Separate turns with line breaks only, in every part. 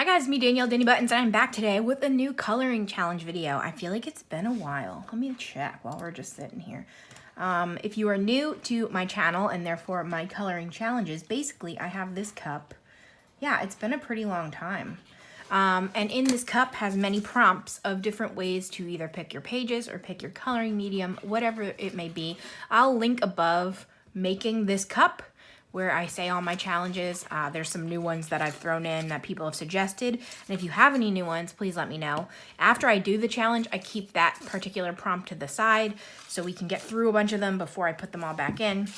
guys, me Danielle, Danibuttons, and I'm back today with a new coloring challenge video. I feel like it's been a while. Let me check while we're just sitting here. If you are new to my channel and therefore my coloring challenges, basically I have this cup. Yeah, it's been a pretty long time. And in this cup has many prompts of different ways to either pick your pages or pick your coloring medium, whatever it may be. I'll link above making this cup, where I say all my challenges. There's some new ones that I've thrown in that people have suggested. And if you have any new ones, please let me know. After I do the challenge, I keep that particular prompt to the side so we can get through a bunch of them before I put them all back in.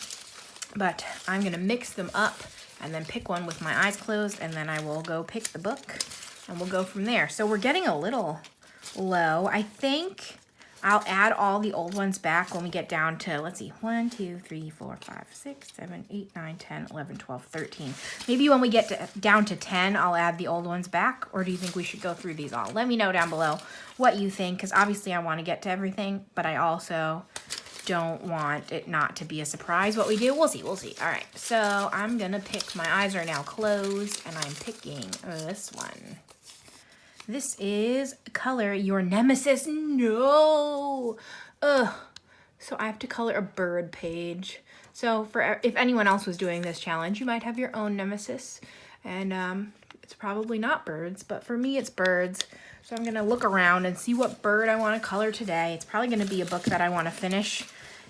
But I'm gonna mix them up and then pick one with my eyes closed, and then I will go pick the book and we'll go from there. So we're getting a little low. I think I'll add all the old ones back when we get down to, let's see, 1, 2, 3, 4, 5, 6, 7, 8, 9, 10, 11, 12, 13. Maybe when we get down to 10, I'll add the old ones back, or do you think we should go through these all? Let me know down below what you think, because obviously I want to get to everything, but I also don't want it not to be a surprise what we do. We'll see, we'll see. All right, so I'm going to pick, my eyes are now closed, and I'm picking this one. This is Color Your Nemesis. No! Ugh. So I have to color a bird page. So if anyone else was doing this challenge, you might have your own nemesis. And it's probably not birds, but for me it's birds. So I'm gonna look around and see what bird I wanna color today. It's probably gonna be a book that I wanna finish.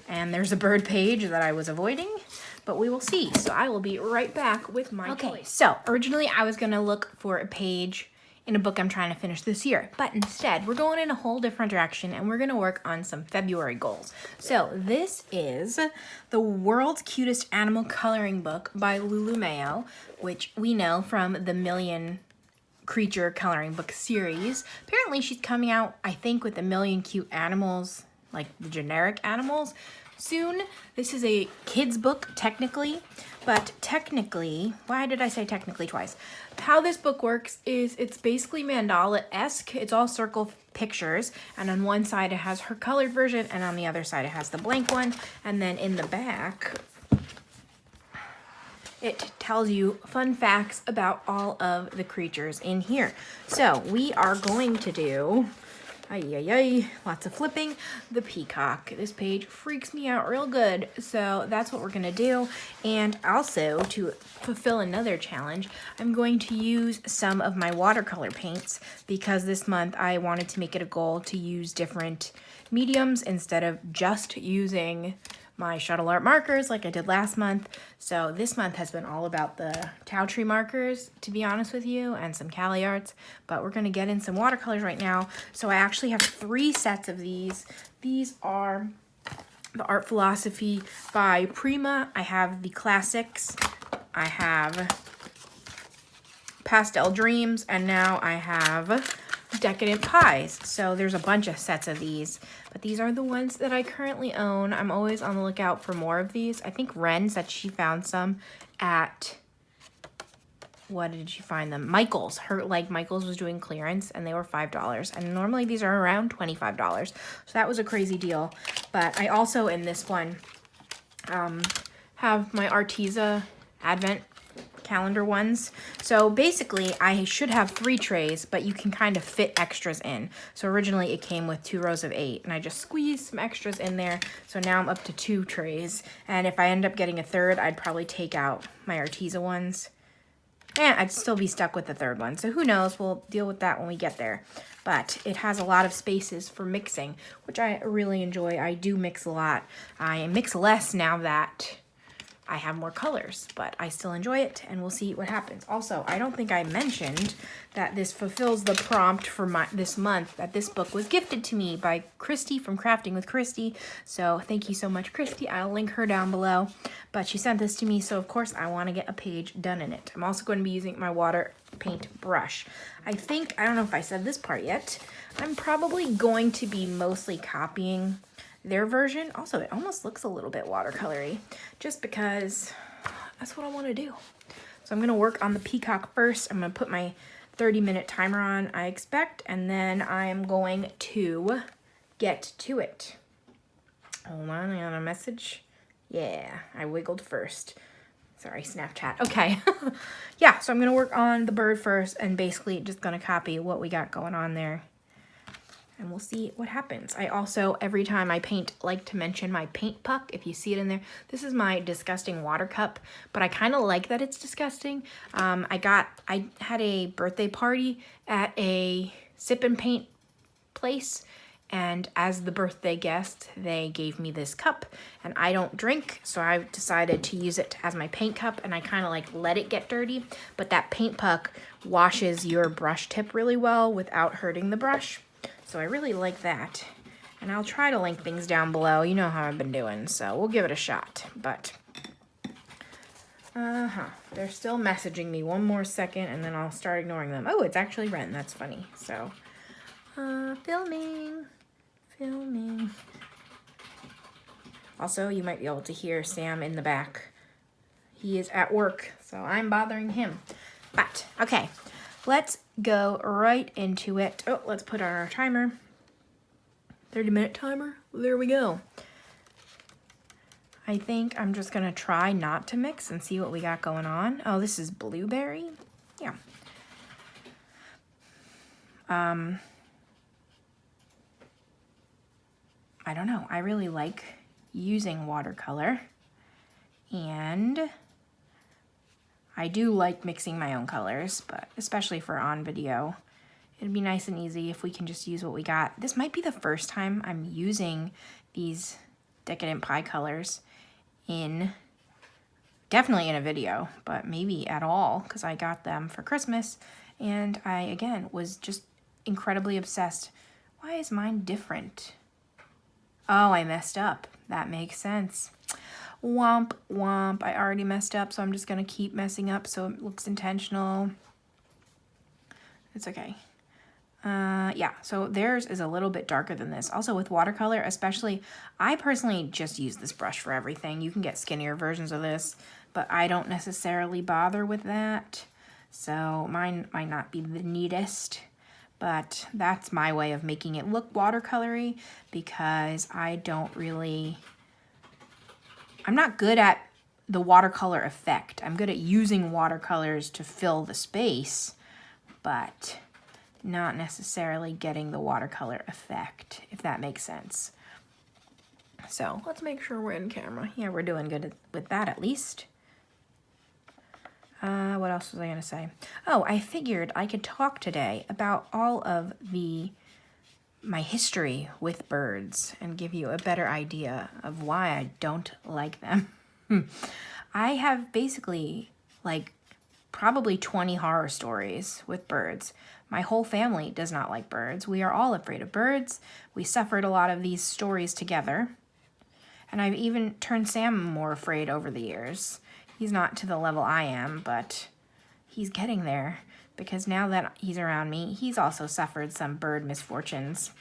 And there's a bird page that I was avoiding, but we will see. So I will be right back with my choice. So originally I was gonna look for a page in a book I'm trying to finish this year, but instead we're going in a whole different direction and we're gonna work on some February goals. So this is the World's Cutest Animal Coloring Book by Lulu Mayo, which we know from the Million Creature Coloring Book series. Apparently she's coming out, I think, with a million cute animals, like the generic animals, soon. This is a kid's book, technically, but technically, why did I say technically twice? How this book works is it's basically mandala-esque. It's all circle pictures, and on one side it has her colored version, and on the other side it has the blank one, and then in the back it tells you fun facts about all of the creatures in here. So we are going to do, lots of flipping, the peacock. This page freaks me out real good, so that's what we're gonna do. And also, to fulfill another challenge, I'm going to use some of my watercolor paints, because this month I wanted to make it a goal to use different mediums instead of just using my shuttle art markers like I did last month. So this month has been all about the Tau Tree markers, to be honest with you, and some Cali arts, but we're gonna get in some watercolors right now. So I actually have 3 sets of these. These are the Art Philosophy by Prima. I have the classics. I have Pastel Dreams, and now I have Decadent Pies. So there's a bunch of sets of these, but these are the ones that I currently own. I'm always on the lookout for more of these. I think Ren said she found some at, what did she find them? Michael's. Michael's was doing clearance and they were $5, and normally these are around $25. So that was a crazy deal. But I also, in this one, have my Arteza Advent calendar ones. So basically I should have 3 trays, but you can kind of fit extras in. So originally it came with 2 rows of 8, and I just squeezed some extras in there. So now I'm up to 2 trays. And if I end up getting a third, I'd probably take out my Arteza ones. And I'd still be stuck with the third one. So who knows, we'll deal with that when we get there. But it has a lot of spaces for mixing, which I really enjoy. I do mix a lot. I mix less now that I have more colors, but I still enjoy it, and we'll see what happens. Also, I don't think I mentioned that this fulfills the prompt for this month, that this book was gifted to me by Kristi from Crafting with Kristi. So thank you so much, Kristi. I'll link her down below. But she sent this to me, so of course I want to get a page done in it. I'm also going to be using my water paint brush. I don't know if I said this part yet, I'm probably going to be mostly copying their version. Also, it almost looks a little bit watercolory, just because that's what I want to do. So I'm going to work on the peacock first. I'm going to put my 30-minute timer on, I expect, and then I'm going to get to it. Hold on, I got a message. Yeah, I wiggled first. Sorry, Snapchat. Okay. Yeah, so I'm going to work on the bird first and basically just going to copy what we got going on there. And we'll see what happens. I also, every time I paint, like to mention my paint puck. If you see it in there, this is my disgusting water cup, but I kind of like that it's disgusting. I had a birthday party at a sip and paint place, and as the birthday guest, they gave me this cup, and I don't drink, so I decided to use it as my paint cup, and I kind of like let it get dirty, but that paint puck washes your brush tip really well without hurting the brush. So I really like that. And I'll try to link things down below. You know how I've been doing, so we'll give it a shot. But, they're still messaging me. One more second, and then I'll start ignoring them. Oh, it's actually Ren. That's funny. So, filming. Also, you might be able to hear Sam in the back. He is at work, so I'm bothering him. But, okay. Let's go right into it. Oh, let's put on our timer. 30-minute timer. There we go. I think I'm just going to try not to mix and see what we got going on. Oh, this is blueberry? Yeah. I don't know. I really like using watercolor. And I do like mixing my own colors, but especially for on video, it'd be nice and easy if we can just use what we got. This might be the first time I'm using these Decadent Pie colors definitely in a video, but maybe at all, because I got them for Christmas, and I, again, was just incredibly obsessed. Why is mine different? Oh, I messed up. That makes sense. Womp, womp. I already messed up, so I'm just going to keep messing up so it looks intentional. It's okay. Yeah, so theirs is a little bit darker than this. Also with watercolor, especially, I personally just use this brush for everything. You can get skinnier versions of this, but I don't necessarily bother with that. So mine might not be the neatest, but that's my way of making it look watercolory, because I'm not good at the watercolor effect. I'm good at using watercolors to fill the space, but not necessarily getting the watercolor effect, if that makes sense. So let's make sure we're in camera. Yeah, we're doing good with that at least. What else was I going to say? Oh, I figured I could talk today about all of my history with birds and give you a better idea of why I don't like them. I have basically like probably 20 horror stories with birds. My whole family does not like birds. We are all afraid of birds. We suffered a lot of these stories together. And I've even turned Sam more afraid over the years. He's not to the level I am, but he's getting there, because now that he's around me, he's also suffered some bird misfortunes.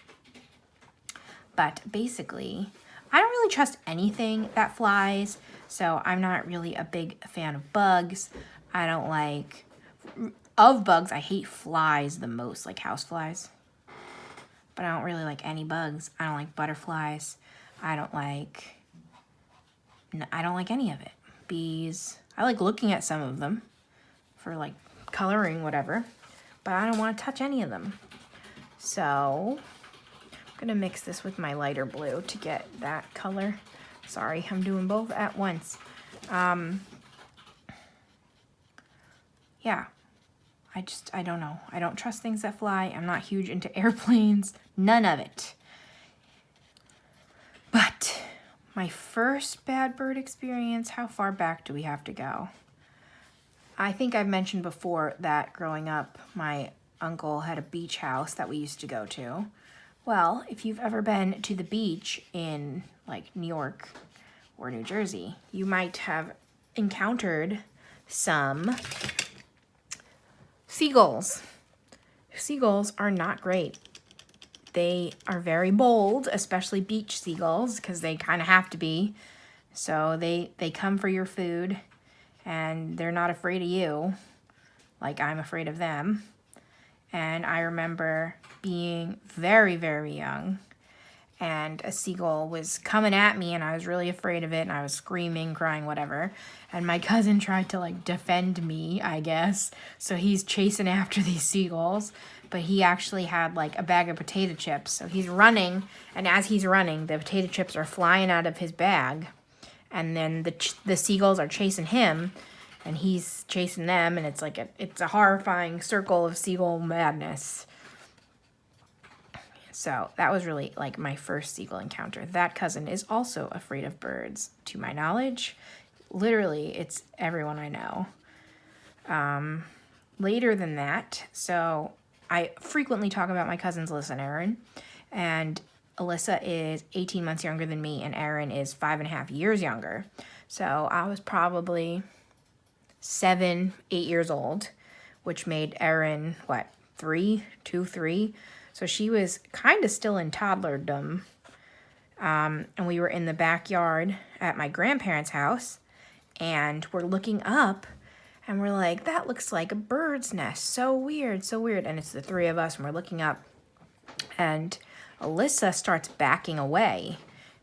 But basically, I don't really trust anything that flies, so I'm not really a big fan of bugs. Of bugs, I hate flies the most, like house flies. But I don't really like any bugs. I don't like butterflies. I don't like any of it. Bees. I like looking at some of them for like coloring, whatever, but I don't want to touch any of them. So I'm gonna mix this with my lighter blue to get that color. Sorry, I'm doing both at once. Yeah, I don't know. I don't trust things that fly. I'm not huge into airplanes. None of it. But my first bad bird experience, how far back do we have to go? I think I've mentioned before that growing up, my uncle had a beach house that we used to go to. Well, if you've ever been to the beach in like New York or New Jersey, you might have encountered some seagulls. Seagulls are not great. They are very bold, especially beach seagulls, because they kind of have to be. So they come for your food, and they're not afraid of you, like I'm afraid of them. And I remember being very, very young and a seagull was coming at me, and I was really afraid of it, and I was screaming, crying, whatever. And my cousin tried to like defend me, I guess. So he's chasing after these seagulls, but he actually had like a bag of potato chips. So he's running, and as he's running, the potato chips are flying out of his bag, and then the seagulls are chasing him, and he's chasing them, and it's like it's a horrifying circle of seagull madness. So that was really like my first seagull encounter. That cousin is also afraid of birds, to my knowledge. Literally, it's everyone I know. Later than that, so I frequently talk about my cousins Alyssa and Aaron. And Alyssa is 18 months younger than me, and Aaron is 5.5 years younger. So I was probably 7, 8 years old, which made Aaron, what, 3? So she was kind of still in toddlerdom. And we were in the backyard at my grandparents' house, and we're looking up, and we're like, that looks like a bird's nest. So weird, so weird. And it's the three of us, and we're looking up, and Alyssa starts backing away.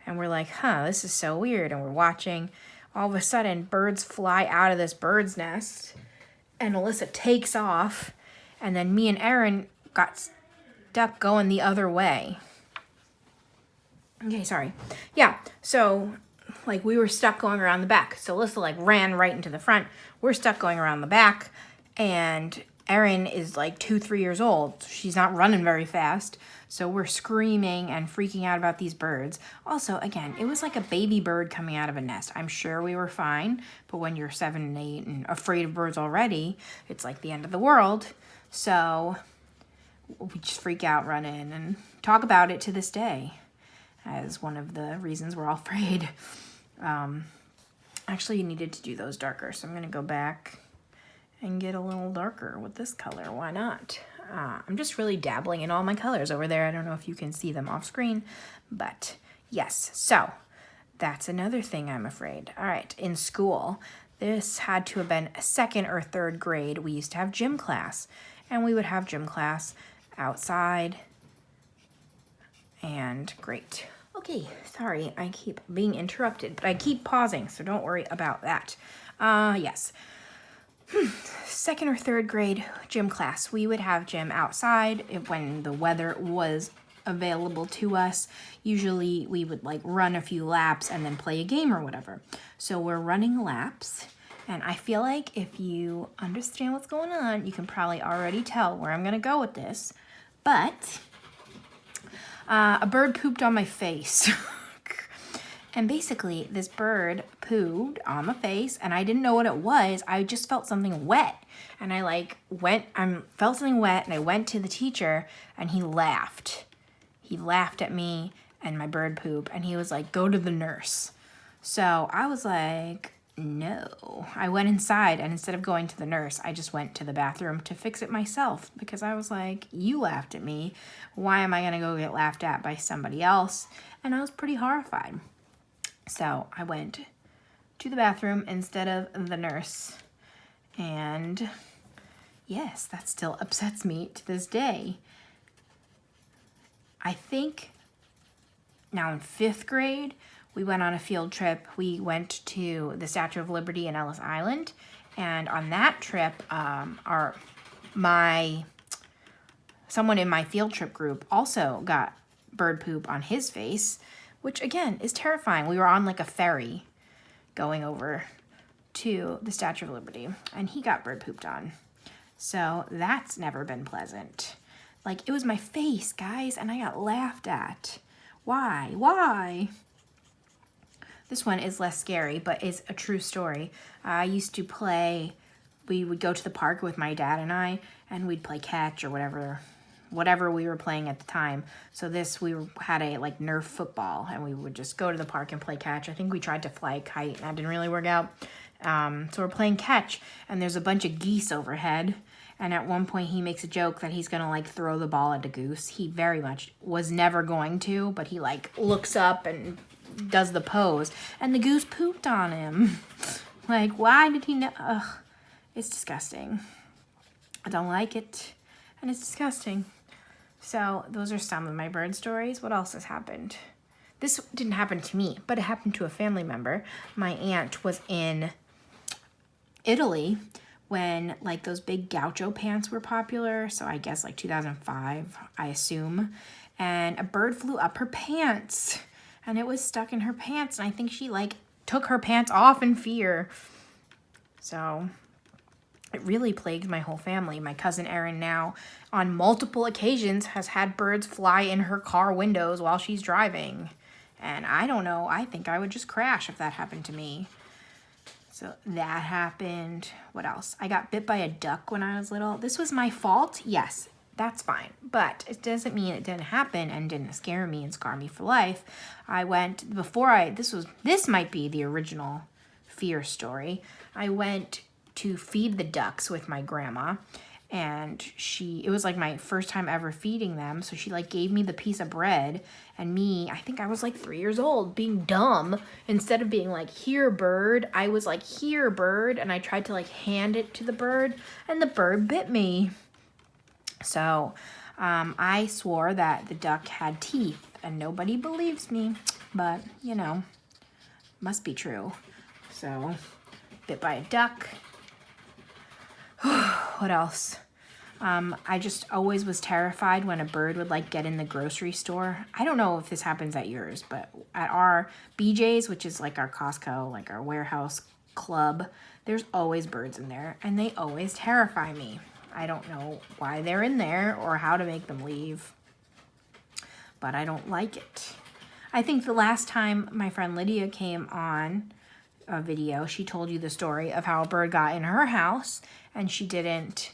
And we're like, this is so weird. And we're watching. All of a sudden, birds fly out of this bird's nest, and Alyssa takes off, and then me and Aaron got stuck going the other way. Okay, sorry. Yeah, so like we were stuck going around the back. So Alyssa like ran right into the front. We're stuck going around the back, and Erin is like 2-3 years old. She's not running very fast. So we're screaming and freaking out about these birds. Also, again, it was like a baby bird coming out of a nest. I'm sure we were fine, but when you're 7 and 8 and afraid of birds already, it's like the end of the world. So we just freak out, run in, and talk about it to this day as one of the reasons we're all afraid. Actually, you needed to do those darker, so I'm going to go back and get a little darker with this color. Why not? I'm just really dabbling in all my colors over there. I don't know if you can see them off screen, but yes. So that's another thing I'm afraid. All right, in school, this had to have been 2nd or 3rd grade. We used to have gym class, and we would have gym class outside, and great. Okay, sorry, I keep being interrupted, but I keep pausing, so don't worry about that. Yes. 2nd or 3rd grade gym class. We would have gym outside when the weather was available to us. Usually we would like run a few laps and then play a game or whatever. So we're running laps, and I feel like if you understand what's going on, you can probably already tell where I'm going to go with this. But a bird pooped on my face. And basically, this bird pooed on my face, and I didn't know what it was. I just felt something wet. And I felt something wet, and I went to the teacher, and he laughed. He laughed at me and my bird poop, and he was like, go to the nurse. So I was like, no. I went inside, and instead of going to the nurse, I just went to the bathroom to fix it myself, because I was like, you laughed at me. Why am I going to go get laughed at by somebody else? And I was pretty horrified. So I went to the bathroom instead of the nurse. And yes, that still upsets me to this day. I think now in 5th grade, we went on a field trip. We went to the Statue of Liberty in Ellis Island. And on that trip, someone in my field trip group also got bird poop on his face, which again is terrifying. We were on like a ferry going over to the Statue of Liberty, and he got bird pooped on. So that's never been pleasant. Like, it was my face, guys, and I got laughed at. Why? This one is less scary, but is a true story. I used to we would go to the park with my dad and I, and we'd play catch or whatever we were playing at the time. So we had a like Nerf football, and we would just go to the park and play catch. I think we tried to fly a kite, and that didn't really work out. So we're playing catch, and there's a bunch of geese overhead. And at one point he makes a joke that he's gonna like throw the ball at a goose. He very much was never going to, but he like looks up and does the pose, and the goose pooped on him. Like, why did he know? Ugh, it's disgusting. I don't like it, and it's disgusting. So those are some of my bird stories. What else has happened? This didn't happen to me, but it happened to a family member. My aunt was in Italy when like those big gaucho pants were popular. So I guess like 2005, I assume. And a bird flew up her pants and it was stuck in her pants. And I think she like took her pants off in fear. So it really plagued my whole family. My cousin Erin now, on multiple occasions, has had birds fly in her car windows while she's driving. And I don't know, I think I would just crash if that happened to me. So that happened. What else? I got bit by a duck when I was little. This was my fault? Yes, that's fine. But it doesn't mean it didn't happen and didn't scare me and scar me for life. This might be the original fear story. I went to feed the ducks with my grandma, and it was like my first time ever feeding them, so she like gave me the piece of bread, and I think I was like 3 years old, being dumb, instead of being like, here bird, I was like, here bird, and I tried to like hand it to the bird, and the bird bit me. So I swore that the duck had teeth, and nobody believes me, but you know, must be true. So bit by a duck. What else? I just always was terrified when a bird would like get in the grocery store. I don't know if this happens at yours, but at our BJ's, which is like our Costco, like our warehouse club, there's always birds in there and they always terrify me. I don't know why they're in there or how to make them leave, but I don't like it. I think the last time my friend Lydia came on a video, she told you the story of how a bird got in her house and she didn't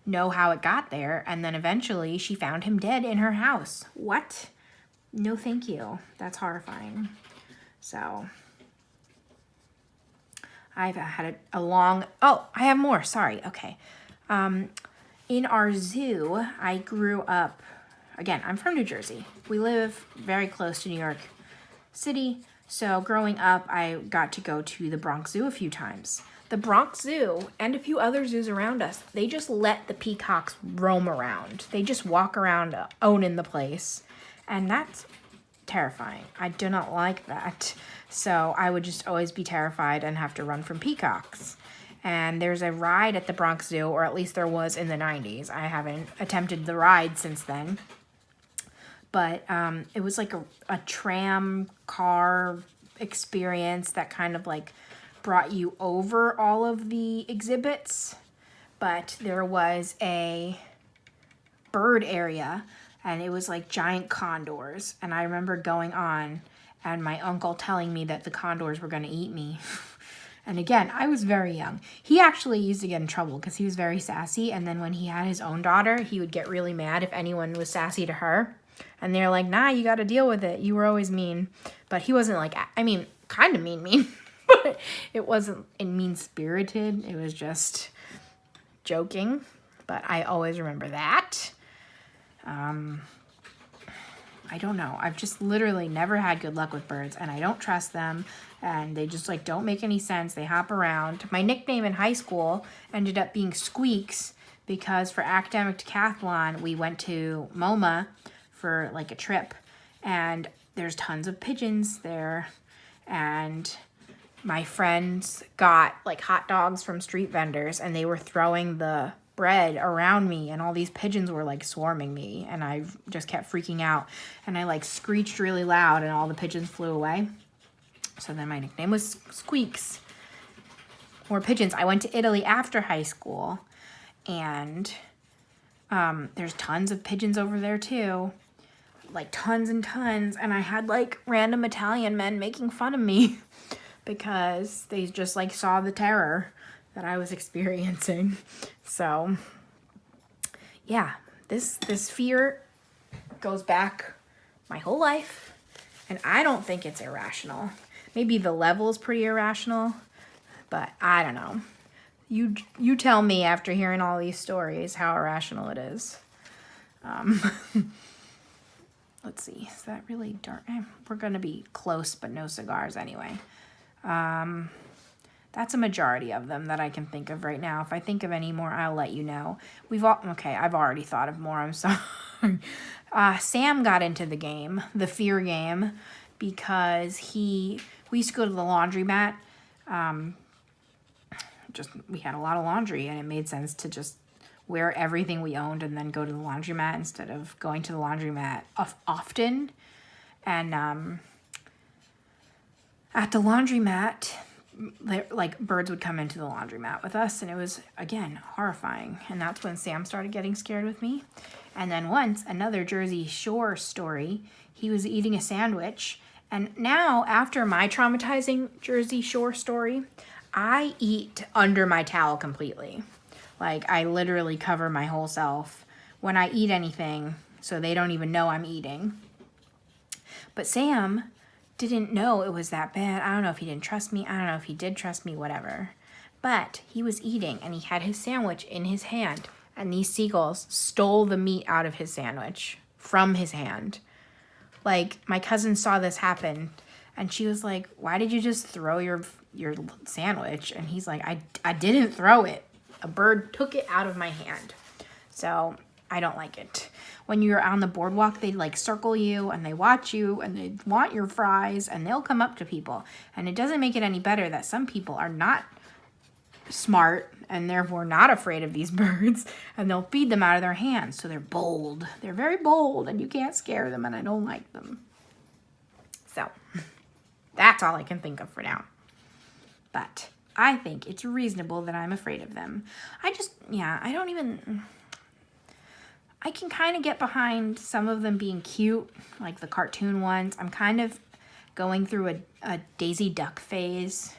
know how it got there, and then eventually she found him dead in her house. What? No thank you. That's horrifying. So I've had a long, I have more, sorry, okay. In our zoo, I grew up, again, I'm from New Jersey. We live very close to New York City. So growing up, I got to go to the Bronx Zoo a few times. The Bronx Zoo and a few other zoos around us, they just let the peacocks roam around. They just walk around owning the place. And that's terrifying. I do not like that. So I would just always be terrified and have to run from peacocks. And there's a ride at the Bronx Zoo, or at least there was in the 90s. I haven't attempted the ride since then. But it was like a tram car experience that kind of like brought you over all of the exhibits. But there was a bird area and it was like giant condors. And I remember going on and my uncle telling me that the condors were going to eat me. And again, I was very young. He actually used to get in trouble because he was very sassy. And then when he had his own daughter, he would get really mad if anyone was sassy to her. And they're like, nah, you got to deal with it. You were always mean. But he wasn't like, I mean, kind of mean. But it wasn't mean-spirited. It was just joking. But I always remember that. I don't know. I've just literally never had good luck with birds. And I don't trust them. And they just like don't make any sense. They hop around. My nickname in high school ended up being Squeaks. Because for academic decathlon, we went to MoMA for like a trip, and there's tons of pigeons there, and my friends got like hot dogs from street vendors and they were throwing the bread around me and all these pigeons were like swarming me, and I just kept freaking out and I like screeched really loud and all the pigeons flew away. So then my nickname was Squeaks. More pigeons. I went to Italy after high school, and there's tons of pigeons over there too. Like tons and tons, and I had like random Italian men making fun of me because they just like saw the terror that I was experiencing. So yeah, this fear goes back my whole life, and I don't think it's irrational. Maybe the level is pretty irrational, but I don't know. You tell me after hearing all these stories how irrational it is. Let's see, is that really dark? We're going to be close, but no cigars anyway. That's a majority of them that I can think of right now. If I think of any more, I'll let you know. Okay, I've already thought of more, I'm sorry. Sam got into the game, the fear game, because we used to go to the laundromat. We had a lot of laundry, and it made sense to just wear everything we owned and then go to the laundromat instead of going to the laundromat often. And at the laundromat, like birds would come into the laundromat with us, and it was, again, horrifying. And that's when Sam started getting scared with me. And then once, another Jersey Shore story, he was eating a sandwich. And now, after my traumatizing Jersey Shore story, I eat under my towel completely. Like, I literally cover my whole self when I eat anything, so they don't even know I'm eating. But Sam didn't know it was that bad. I don't know if he didn't trust me. I don't know if he did trust me, whatever. But he was eating, and he had his sandwich in his hand, and these seagulls stole the meat out of his sandwich from his hand. Like, my cousin saw this happen, and she was like, why did you just throw your sandwich? And he's like, I didn't throw it. A bird took it out of my hand. So I don't like it. When you're on the boardwalk, they like circle you and they watch you and they want your fries and they'll come up to people. And it doesn't make it any better that some people are not smart and therefore not afraid of these birds, and they'll feed them out of their hands. So they're bold. They're very bold, and you can't scare them, and I don't like them. So that's all I can think of for now. But I think it's reasonable that I'm afraid of them. I can kind of get behind some of them being cute, like the cartoon ones. I'm kind of going through a Daisy Duck phase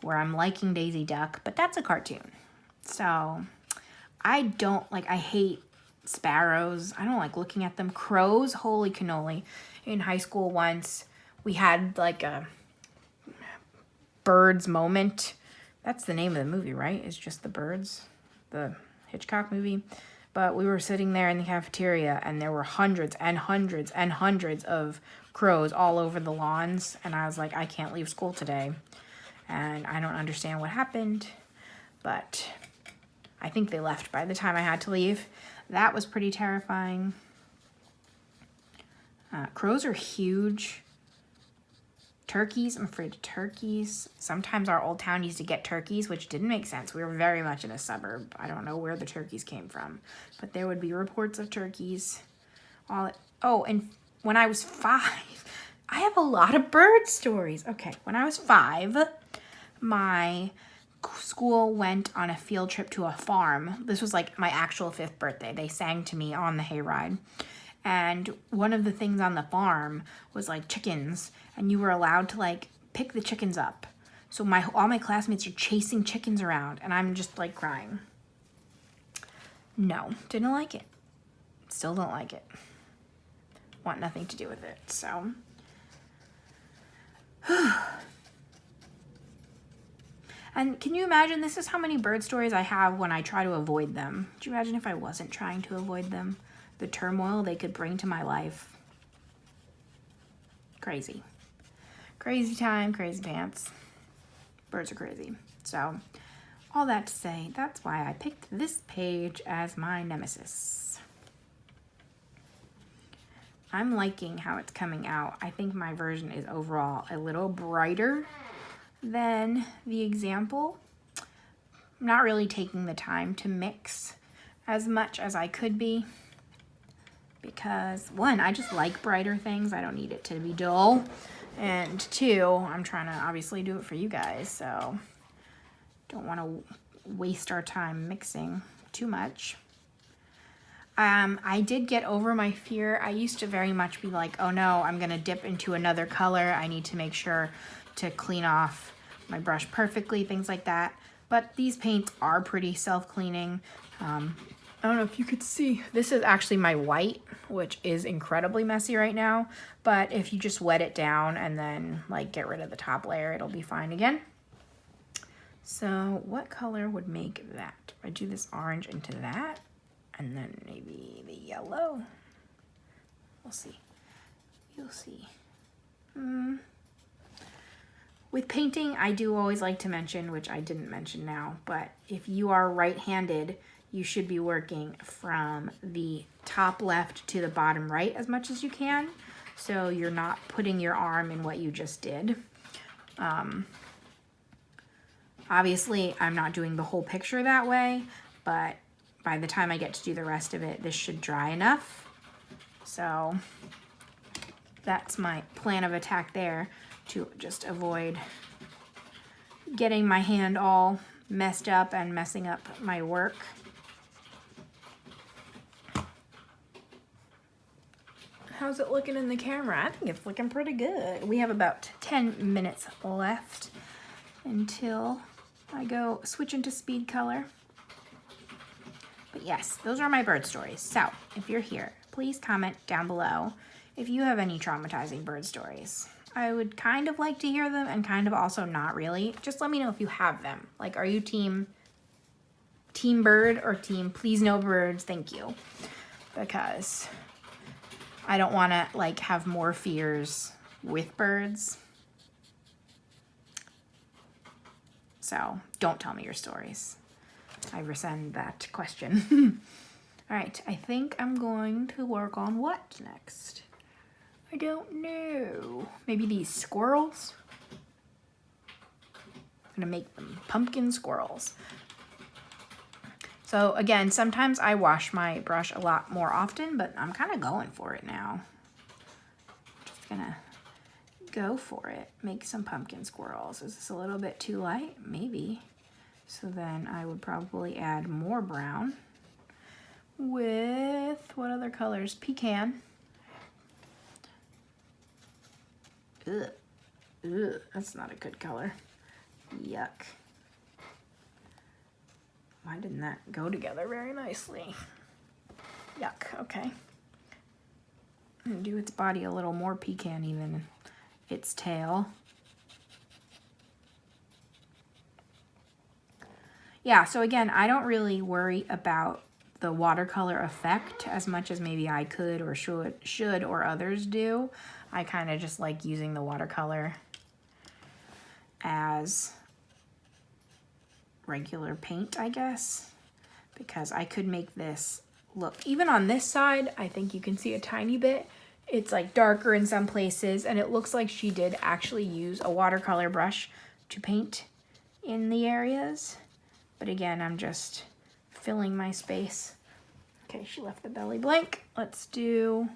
where I'm liking Daisy Duck, but that's a cartoon. So I hate sparrows. I don't like looking at them. Crows, holy cannoli. In high school once, we had like a birds moment. That's the name of the movie, right? It's just the birds, the Hitchcock movie. But we were sitting there in the cafeteria, and there were hundreds and hundreds and hundreds of crows all over the lawns. And I was like, I can't leave school today. And I don't understand what happened, but I think they left by the time I had to leave. That was pretty terrifying. Crows are huge. Turkeys, I'm afraid of turkeys. Sometimes our old town used to get turkeys, which didn't make sense. We were very much in a suburb. I don't know where the turkeys came from, but there would be reports of turkeys. And when I was 5, I have a lot of bird stories. Okay, when I was 5, my school went on a field trip to a farm. This was like my actual 5th birthday. They sang to me on the hayride. And one of the things on the farm was like chickens, and you were allowed to like pick the chickens up. So all my classmates are chasing chickens around, and I'm just like crying. No, didn't like it. Still don't like it. Want nothing to do with it, so. And can you imagine, this is how many bird stories I have when I try to avoid them. Could you imagine if I wasn't trying to avoid them? The turmoil they could bring to my life. Crazy. Crazy time, crazy pants. Birds are crazy. So, all that to say, that's why I picked this page as my nemesis. I'm liking how it's coming out. I think my version is overall a little brighter than the example. I'm not really taking the time to mix as much as I could be. Because 1, I just like brighter things. I don't need it to be dull. And 2, I'm trying to obviously do it for you guys. So don't want to waste our time mixing too much. I did get over my fear. I used to very much be like, oh no, I'm going to dip into another color. I need to make sure to clean off my brush perfectly, things like that. But these paints are pretty self-cleaning. I don't know if you could see. This is actually my white, which is incredibly messy right now. But if you just wet it down and then like get rid of the top layer, it'll be fine again. So what color would make that? I do this orange into that, and then maybe the yellow. We'll see. You'll see. With painting, I do always like to mention, which I didn't mention now, but if you are right-handed, you should be working from the top left to the bottom right as much as you can, so you're not putting your arm in what you just did. Obviously, I'm not doing the whole picture that way, but by the time I get to do the rest of it, this should dry enough. So that's my plan of attack there, to just avoid getting my hand all messed up and messing up my work. How's it looking in the camera? I think it's looking pretty good. We have about 10 minutes left until I go switch into speed color. But yes, those are my bird stories. So if you're here, please comment down below if you have any traumatizing bird stories. I would kind of like to hear them and kind of also not really. Just let me know if you have them. Like, are you team bird or team please no birds, thank you? Because I don't want to like have more fears with birds. So don't tell me your stories. I rescind that question. All right, I think I'm going to work on what next? I don't know. Maybe these squirrels? I'm gonna make them pumpkin squirrels. So again, sometimes I wash my brush a lot more often, but I'm kind of going for it now. Just gonna go for it. Make some pumpkin squirrels. Is this a little bit too light? Maybe. So then I would probably add more brown with, what other colors? Pecan. Ugh. Ugh, that's not a good color. Yuck. Why didn't that go together very nicely? Yuck, okay. And do its body a little more pecan-y than its tail. Yeah, so again, I don't really worry about the watercolor effect as much as maybe I could or should or others do. I kind of just like using the watercolor as regular paint, I guess, because I could make this look, even on this side, I think you can see a tiny bit. It's like darker in some places, and it looks like she did actually use a watercolor brush to paint in the areas. But again, I'm just filling my space. Okay, she left the belly blank. Let's do,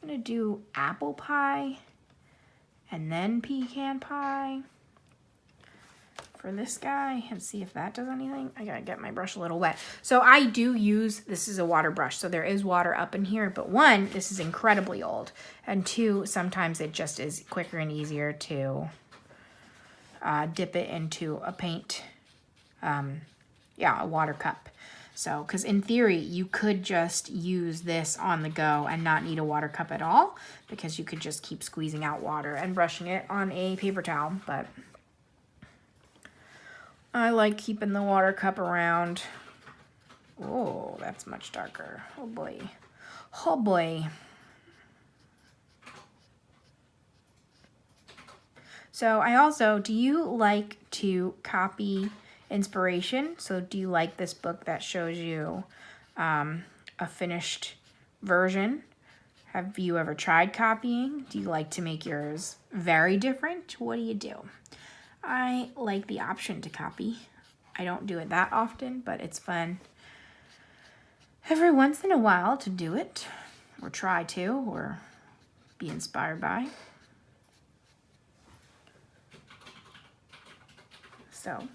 I'm gonna do apple pie and then pecan pie for this guy and see if that does anything. I gotta get my brush a little wet. So I do use, this is a water brush, so there is water up in here, but one, this is incredibly old, and two, sometimes it just is quicker and easier to dip it into a paint, yeah, a water cup. So, because in theory, you could just use this on the go and not need a water cup at all, because you could just keep squeezing out water and brushing it on a paper towel, but I like keeping the water cup around. Oh, that's much darker. Oh boy. Oh boy. So I also, do you like to copy inspiration? So do you like this book that shows you a finished version? Have you ever tried copying? Do you like to make yours very different? What do you do? I like the option to copy. I don't do it that often, but it's fun every once in a while to do it, or try to, or be inspired by. So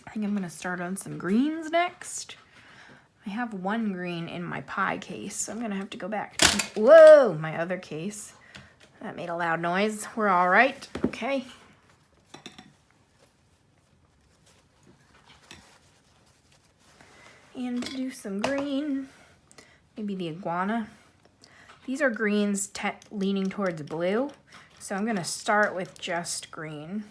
I think I'm gonna start on some greens next. I have one green in my pie case, so I'm gonna have to go back to, whoa, my other case. That made a loud noise. We're all right, okay. And do some green, maybe the iguana. These are greens leaning towards blue, so I'm gonna start with just green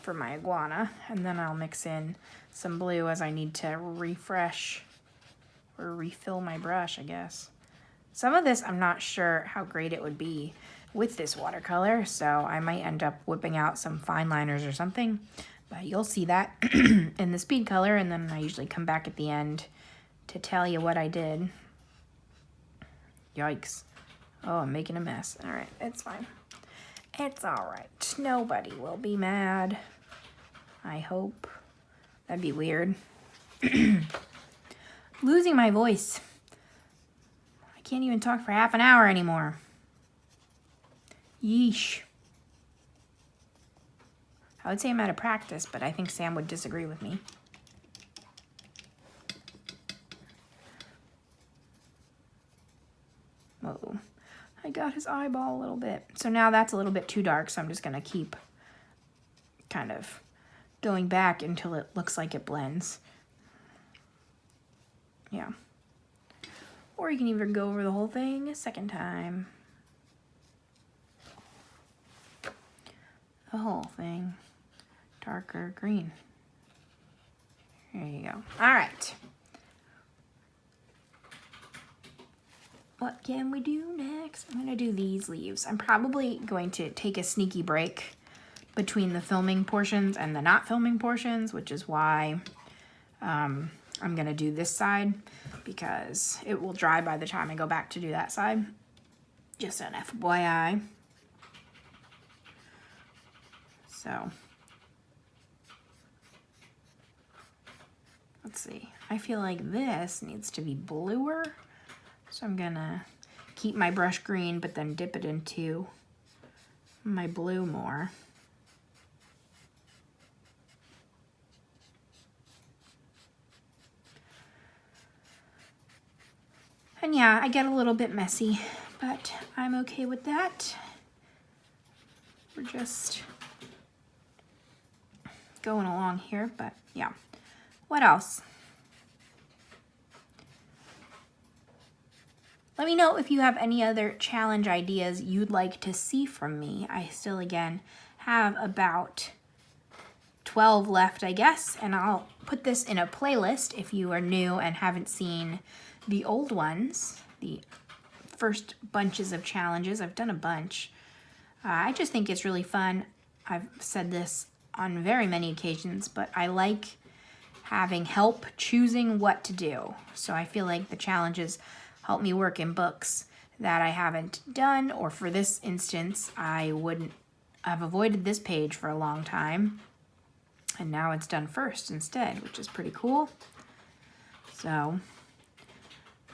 for my iguana, and then I'll mix in some blue as I need to refresh or refill my brush, I guess. Some of this I'm not sure how great it would be with this watercolor, so I might end up whipping out some fine liners or something, But you'll see that in the speed color, and then I usually come back at the end to tell you what I did. Yikes. Oh, I'm making a mess. All right, it's fine. It's all right. Nobody will be mad. I hope. That'd be weird. Losing my voice. I can't even talk for half an hour anymore. Yeesh. I would say I'm out of practice, but I think Sam would disagree with me. Oh, I got his eyeball a little bit. So now that's a little bit too dark, so I'm just going to keep kind of going back until it looks like it blends. Yeah. Or you can even go over the whole thing a second time. The whole thing. Darker green. There you go. All right. What can we do next? I'm going to do these leaves. I'm probably going to take a sneaky break between the filming portions and the not filming portions, which is why I'm going to do this side, because it will dry by the time I go back to do that side. Just an FYI. So, let's see. I feel like this needs to be bluer. So I'm gonna keep my brush green, but then dip it into my blue more. And yeah, I get a little bit messy, but I'm okay with that. We're just going along here, but yeah. What else? Let me know if you have any other challenge ideas you'd like to see from me. I still, again, have about 12 left, I guess, and I'll put this in a playlist if you are new and haven't seen the old ones, the first bunches of challenges. I've done a bunch. I just think it's really fun. I've said this on very many occasions, but I like having help choosing what to do. So I feel like the challenges help me work in books that I haven't done, or for this instance, I've avoided this page for a long time, and now it's done first instead, which is pretty cool. So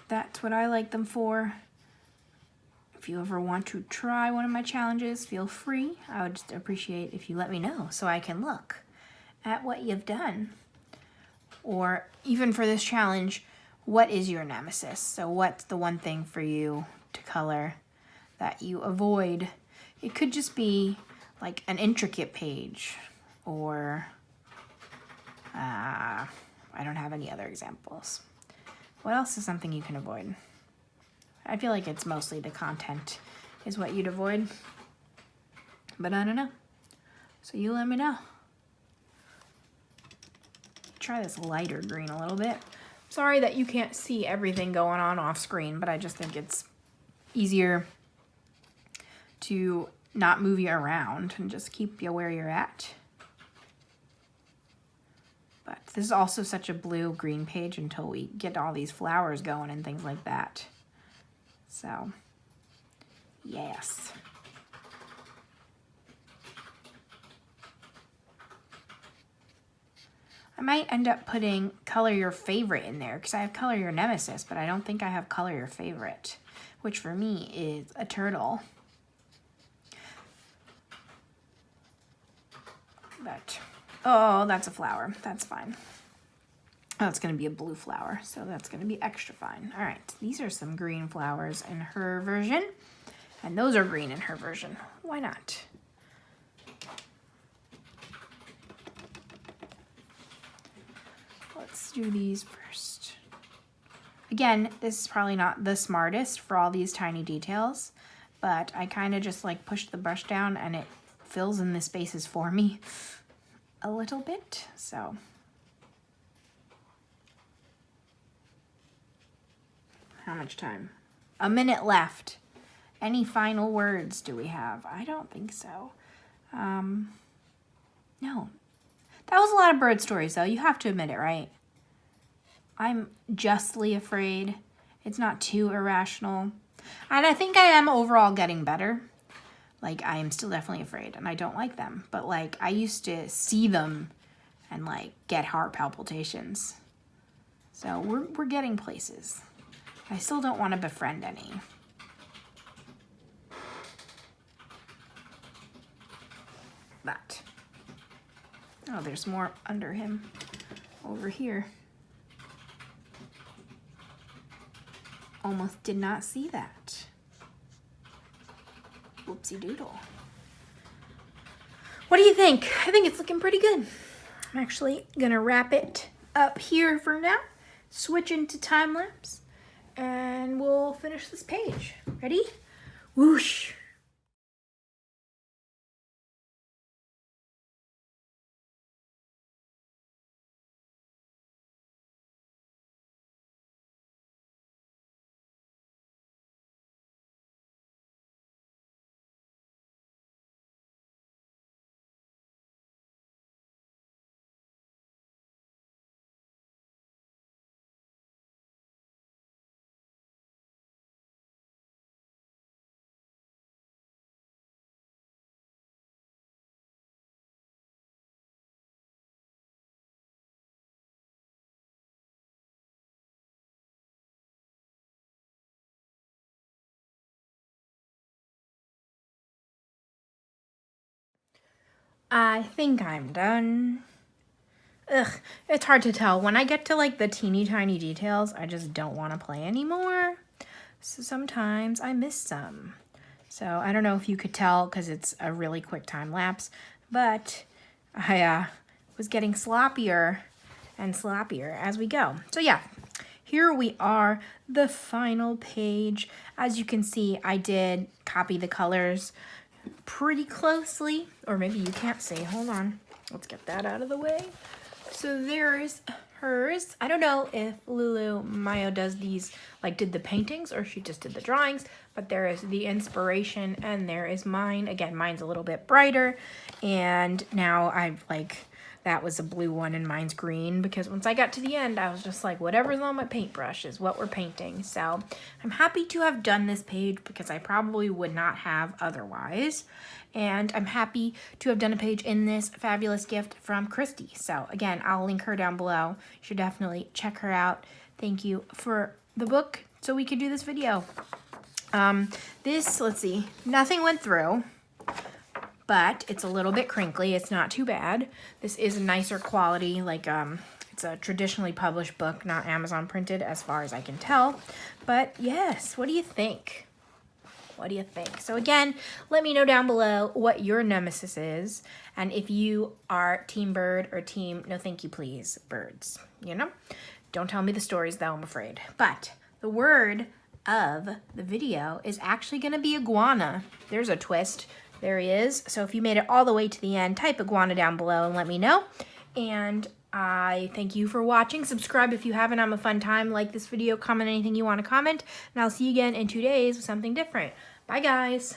that's what I like them for. If you ever want to try one of my challenges, feel free. I would just appreciate if you let me know so I can look at what you've done. Or even for this challenge, what is your nemesis? So what's the one thing for you to color that you avoid? It could just be like an intricate page, or I don't have any other examples. What else is something you can avoid? I feel like it's mostly the content is what you'd avoid, but I don't know. So you let me know. Try this lighter green a little bit. Sorry that you can't see everything going on off screen, but I just think it's easier to not move you around and just keep you where you're at. But this is also such a blue-green page until we get all these flowers going and things like that. So, yes. I might end up putting color your favorite in there, because I have color your nemesis, but I don't think I have color your favorite, which for me is a turtle. But, oh, that's a flower. That's fine. Oh, it's going to be a blue flower, so that's going to be extra fine. All right, these are some green flowers in her version, and those are green in her version. Why not? Let's do these first. Again, this is probably not the smartest for all these tiny details, but I kind of just like push the brush down and it fills in the spaces for me a little bit, so. How much time? A minute left. Any final words do we have? I don't think so. No. That was a lot of bird stories, though. You have to admit it, right? I'm justly afraid. It's not too irrational. And I think I am overall getting better. Like, I am still definitely afraid, and I don't like them. But, like, I used to see them and, like, get heart palpitations. So we're getting places. I still don't want to befriend any. That. Oh, there's more under him over here. Almost did not see that. Whoopsie doodle. What do you think? I think it's looking pretty good. I'm actually gonna wrap it up here for now. Switch into time lapse and we'll finish this page. Ready? Whoosh. I think I'm done. Ugh, it's hard to tell. When I get to like the teeny tiny details, I just don't want to play anymore. So sometimes I miss some. So I don't know if you could tell because it's a really quick time lapse, but I was getting sloppier and sloppier as we go. So yeah, here we are, the final page. As you can see, I did copy the colors pretty closely, or maybe you can't see. Hold on, let's get that out of the way. So there's hers. I don't know if Lulu Mayo does these, like did the paintings, or she just did the drawings, but there is the inspiration and there is mine. Again, mine's a little bit brighter, and now I've like, that was a blue one and mine's green, because once I got to the end, I was just like, whatever's on my paintbrush is what we're painting. So I'm happy to have done this page because I probably would not have otherwise. And I'm happy to have done a page in this fabulous gift from Kristi. So again, I'll link her down below. You should definitely check her out. Thank you for the book so we could do this video. This, let's see, nothing went through, but it's a little bit crinkly. It's not too bad. This is a nicer quality, like it's a traditionally published book, not Amazon printed as far as I can tell. But yes, what do you think? What do you think? So again, let me know down below what your nemesis is, and if you are team bird or team no thank you please birds, you know? Don't tell me the stories though, I'm afraid. But the word of the video is actually gonna be iguana. There's a twist. There he is. So if you made it all the way to the end, type iguana down below and let me know. And I thank you for watching. Subscribe if you haven't. I'm a fun time. Like this video, comment anything you want to comment. And I'll see you again in 2 days with something different. Bye, guys.